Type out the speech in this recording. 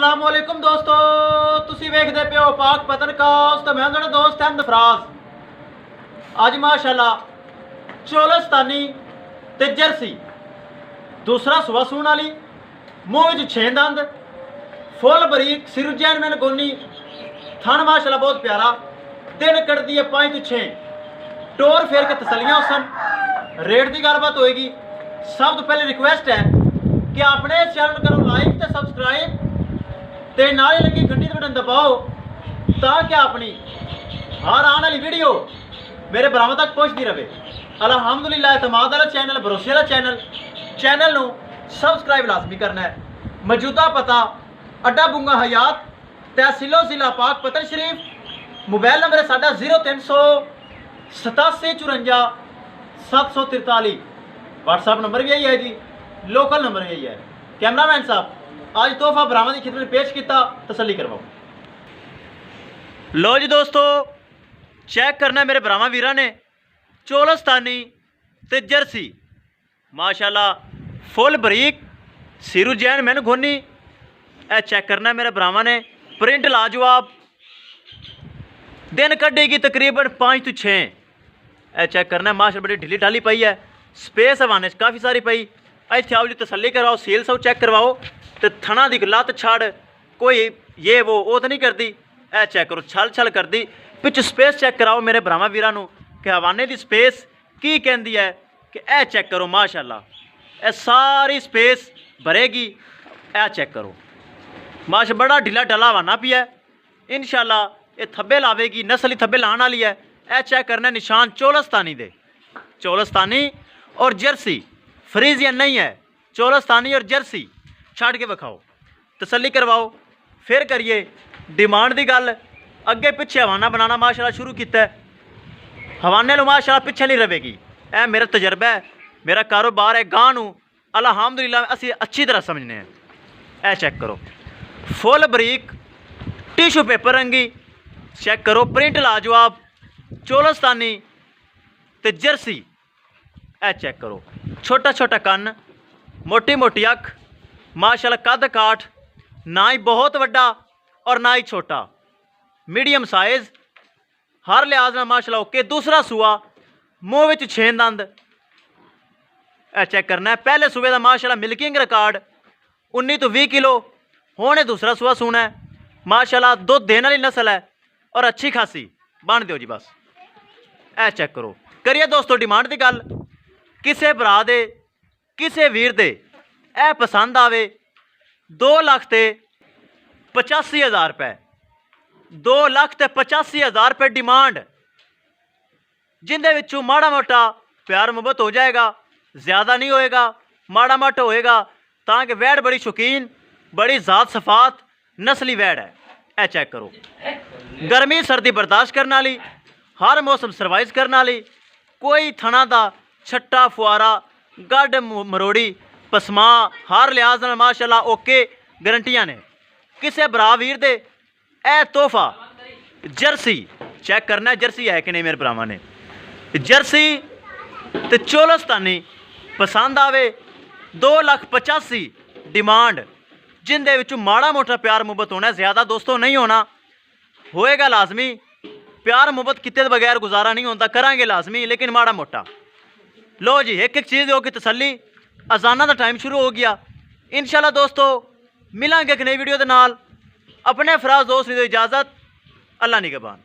अस्सलाम वालेकुम दोस्तों, तुसी वेखदे पे हो पाक पतनकास्ट ते मैं तुहाडा दोस्त अहमद फराज। अज माशाल्लाह चोलस्तानी ते जर्सी दूसरा सुबह सून वाली मूँह च 6 दंद फुल बरीक सिर जैन मैन गोनी थन माशाल्लाह बहुत प्यारा दिन कटदी है 5 तो 6 टोर फेर के तसलियां हुसन रेट की गलबात होएगी। सब तो पहले रिक्वेस्ट है कि अपने चैनल करो लाइक ते सब्सक्राइब ते नाल लगी घंटी का बटन दबाओ ताकि अपनी हर आने वाली वीडियो मेरे भरावां तक पहुंचती रहे। अल्हम्दुलिल्लाह एतमाद वाला चैनल भरोसे वाला चैनल नूं सबसक्राइब लाजमी करना है। मौजूदा पता अड्डा बुंगा हयात तहसीलो जिला पाक पतन शरीफ। मोबाइल नंबर है साडा 0387 54 743। व्हाट्सएप नंबर भी यही है जी, लोकल नंबर यही है। कैमरामैन साहब आज तोहफा बरामद की खिदमत पेश किया, तसल्ली करवाओ। लो जी दोस्तों, चेक करना मेरे भरावां वीरां ने चोलस्तानी ते जर्सी माशाल्लाह फुल बरीक सिरू जैन मैनू घोनी। ए चेक करना मेरे भरावां ने प्रिंट लाजवाब दिन कड्डेगी तकरीबन 5 तो 6। ए चेक करना माशाल्लाह बड़ी ढिली ढाली पई है, स्पेस हवाने काफ़ी सारी पई। इत्थे आओ जी तसल्ली करवाओ, सील सब चेक करवाओ तो थना दी लत्त छड़ कोई ये वो तो नहीं करती। ए चेक करो छल छल करती। पिछ स्पेस चेक कराओ मेरे भरावां वीरां नूं कि हवाने की स्पेस की कहती है कि ए चेक करो माशाल्लाह ए सारी स्पेस भरेगी। ए चेक करो माशा बड़ा ढिला ढला हवाना पिया इंशाल्लाह ये थब्बे लावेगी, नस्ल ही थब्बे लाने वाली है। ए चेक करना निशान चोलस्तानी दे, चोलस्तानी और जर्सी फ्रीजियन नहीं है, चोलस्तानी और जर्सी छड़ के विखाओ, तसल्ली करवाओ फिर करिए डिमांड की गल। अगे पिछे हवाना बनाना माशाल्लाह शुरू किया, हवाने लो माशाल्लाह पिछे नहीं रहेगी। ए मेरा तजर्बा है, मेरा कारोबार है, गांह नूं अल्हम्दुलिल्लाह असी अच्छी तरह समझने हैं। ए चेक करो फुल बरीक टिशू पेपर रंगी, चेक करो प्रिंट लाजवाब चोलस्तानी ते जर्सी। ए चेक करो छोटा छोटा कन्न, मोटी मोटी अख, माशाल्लाह कद काठ ना ही बहुत वड्डा और ना ही छोटा, मीडियम साइज हर लिहाज ना माशाल्लाह ओके। दूसरा सूआ मूँह विच 6 दंद। ए चेक करना है पहले सूबे का माशाल्लाह मिल्किंग रिकॉर्ड 19 तो 20 किलो होने। दूसरा सूआ सूना है माशाल्लाह दुध देने वाली नस्ल है और अच्छी खासी बन दो जी बस। ए चेक करो करिए दोस्तों डिमांड की गल, किसे भरा दे किसे वीर दे ए पसंद आवे 2,85,000 रुपये, 2,85,000 रुपये डिमांड, जिंदे विचों माड़ा मोटा प्यार मुहब्बत हो जाएगा, ज़्यादा नहीं होएगा, माड़ा मोटा होएगा ताकि वैड़ बड़ी शौकीन बड़ी ज़ात सफ़ात नस्ली वैड़ है। ए चेक करो गर्मी सर्दी बर्दाश्त करने वाली, हर मौसम सर्वाइव करने वाली, कोई थना दा छट्टा फुआरा गढ़ मरोड़ी पसमा हर लिहाज नाल माशाल्लाह ओके गारंटियां ने। किसे भरा वीर दे ए तोहफा जर्सी चेक करना जर्सी है कि नहीं मेरे भरावां ने, जर्सी ते चोलस्तानी पसंद आवे 2,85,000 डिमांड, जिंदे विचों माड़ा मोटा प्यार मुहब्बत होना, ज़्यादा दोस्तों नहीं होना, होएगा लाजमी। प्यार मुहब्बत किते बगैर गुजारा नहीं होता, करांगे लाजमी लेकिन माड़ा मोटा। लो जी एक एक चीज़ होगी तसल्ली। अजाना का टाइम शुरू हो गया इंशाल्लाह दोस्तों, मिलांगे एक नई वीडियो के नाल। अपने फराज दोस्त ने दो इजाज़त, अल्लाह निगहबान।